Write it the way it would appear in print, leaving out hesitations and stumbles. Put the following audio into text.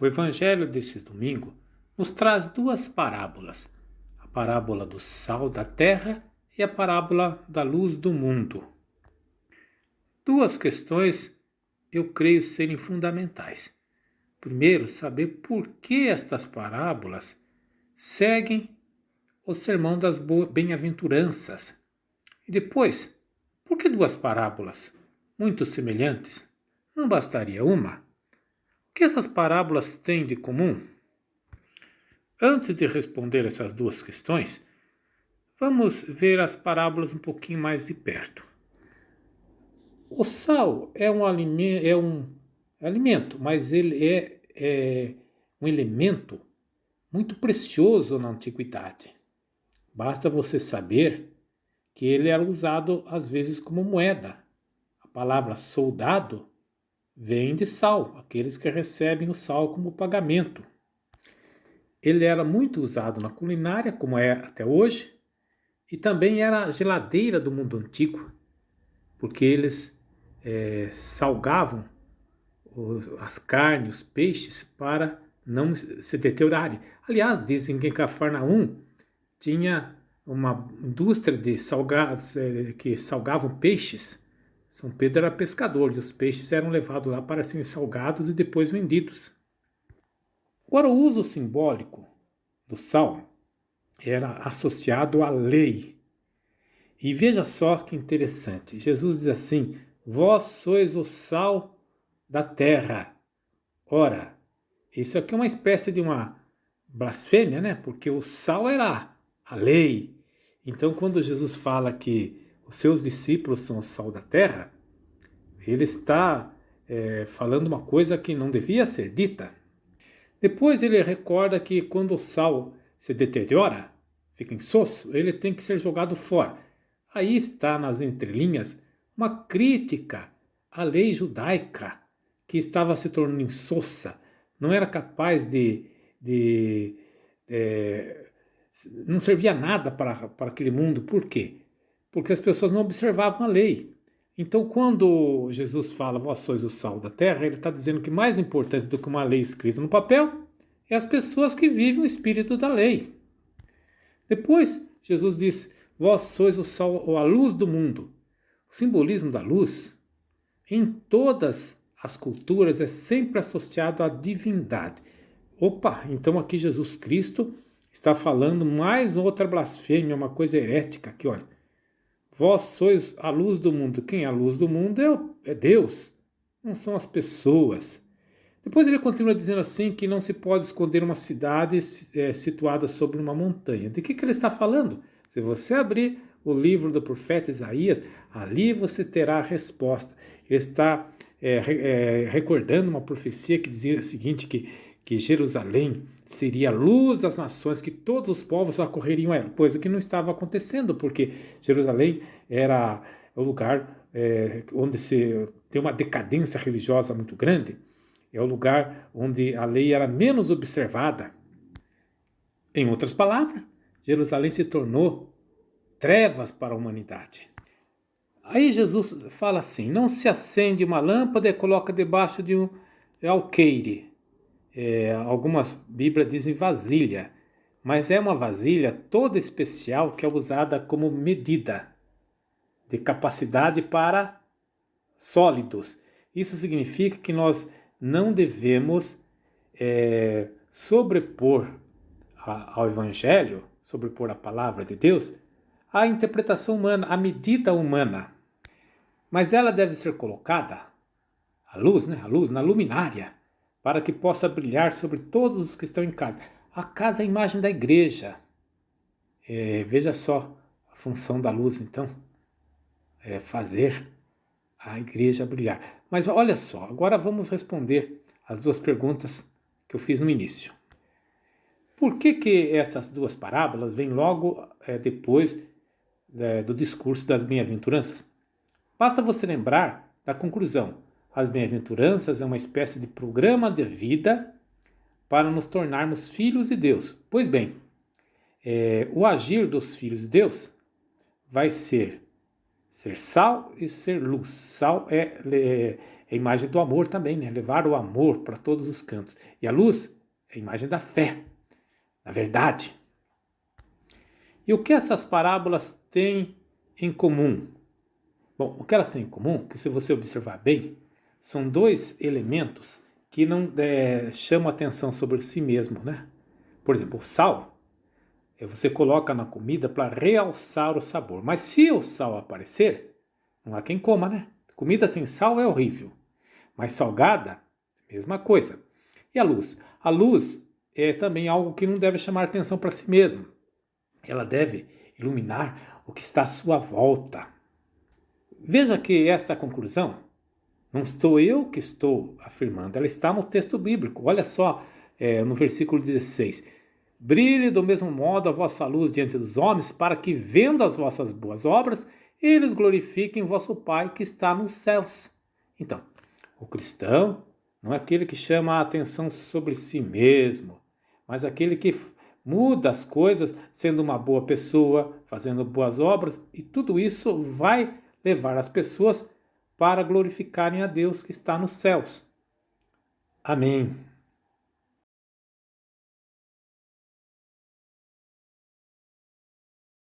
O Evangelho desse domingo nos traz duas parábolas: a parábola do sal da terra e a parábola da luz do mundo. Duas questões eu creio serem fundamentais. Primeiro, saber por que estas parábolas seguem o sermão das bem-aventuranças. E depois, por que duas parábolas muito semelhantes? Não bastaria uma? O que essas parábolas têm de comum? Antes de responder essas duas questões, vamos ver as parábolas um pouquinho mais de perto. O sal é um alimento, mas ele é um elemento muito precioso na antiguidade. Basta você saber que ele era usado às vezes como moeda. A palavra soldado vem de sal, aqueles que recebem o sal como pagamento. Ele era muito usado na culinária, como é até hoje, e também era a geladeira do mundo antigo, porque eles salgavam as carnes, os peixes, para não se deteriorarem. Aliás, dizem que em Cafarnaum tinha uma indústria de salgados que salgavam peixes. São Pedro era pescador e os peixes eram levados lá para serem salgados e depois vendidos. Agora, o uso simbólico do sal era associado à lei. E veja só que interessante. Jesus diz assim: vós sois o sal da terra. Ora, isso aqui é uma espécie de uma blasfêmia, né? Porque o sal era a lei. Então, quando Jesus fala que os seus discípulos são o sal da terra, ele está falando uma coisa que não devia ser dita. Depois ele recorda que quando o sal se deteriora, fica insosso, ele tem que ser jogado fora. Aí está nas entrelinhas uma crítica à lei judaica, que estava se tornando insossa, não era capaz não servia nada para aquele mundo. Por quê? Porque as pessoas não observavam a lei. Então, quando Jesus fala, vós sois o sal da terra, ele está dizendo que mais importante do que uma lei escrita no papel é as pessoas que vivem o espírito da lei. Depois, Jesus diz, vós sois o sal, a luz do mundo. O simbolismo da luz, em todas as culturas, é sempre associado à divindade. Opa, então aqui Jesus Cristo está falando mais outra blasfêmia, uma coisa herética aqui, olha. Vós sois a luz do mundo. Quem é a luz do mundo é Deus, não são as pessoas. Depois ele continua dizendo assim que não se pode esconder uma cidade situada sobre uma montanha. De que ele está falando? Se você abrir o livro do profeta Isaías, ali você terá a resposta. Ele está recordando uma profecia que dizia o seguinte, que Jerusalém seria a luz das nações, que todos os povos acorreriam a ela, coisa que não estava acontecendo, porque Jerusalém era o lugar onde se tem uma decadência religiosa muito grande, é o lugar onde a lei era menos observada. Em outras palavras, Jerusalém se tornou trevas para a humanidade. Aí Jesus fala assim, não se acende uma lâmpada e coloca debaixo de um alqueire. Algumas Bíblias dizem vasilha, mas é uma vasilha toda especial que é usada como medida de capacidade para sólidos. Isso significa que nós não devemos sobrepor ao Evangelho, sobrepor a palavra de Deus, a interpretação humana, a medida humana. Mas ela deve ser colocada, a luz na luminária, para que possa brilhar sobre todos os que estão em casa. A casa é a imagem da igreja. Veja só a função da luz, então, é fazer a igreja brilhar. Mas olha só, agora vamos responder as duas perguntas que eu fiz no início. Por que essas duas parábolas vêm logo depois do discurso das bem-aventuranças? Basta você lembrar da conclusão. As bem-aventuranças é uma espécie de programa de vida para nos tornarmos filhos de Deus. Pois bem, o agir dos filhos de Deus vai ser sal e ser luz. Sal é é a imagem do amor também, né? Levar o amor para todos os cantos. E a luz é a imagem da fé, da verdade. E o que essas parábolas têm em comum? Bom, o que elas têm em comum, que se você observar bem, são dois elementos que não chamam atenção sobre si mesmo, né? Por exemplo, o sal, você coloca na comida para realçar o sabor. Mas se o sal aparecer, não há quem coma, né? Comida sem sal é horrível. Mas salgada, mesma coisa. E a luz? A luz é também algo que não deve chamar atenção para si mesmo. Ela deve iluminar o que está à sua volta. Veja que esta conclusão não estou eu que estou afirmando, ela está no texto bíblico. Olha só, no versículo 16. Brilhe do mesmo modo a vossa luz diante dos homens, para que, vendo as vossas boas obras, eles glorifiquem vosso Pai que está nos céus. Então, o cristão não é aquele que chama a atenção sobre si mesmo, mas aquele que muda as coisas, sendo uma boa pessoa, fazendo boas obras, e tudo isso vai levar as pessoas para glorificarem a Deus que está nos céus. Amém.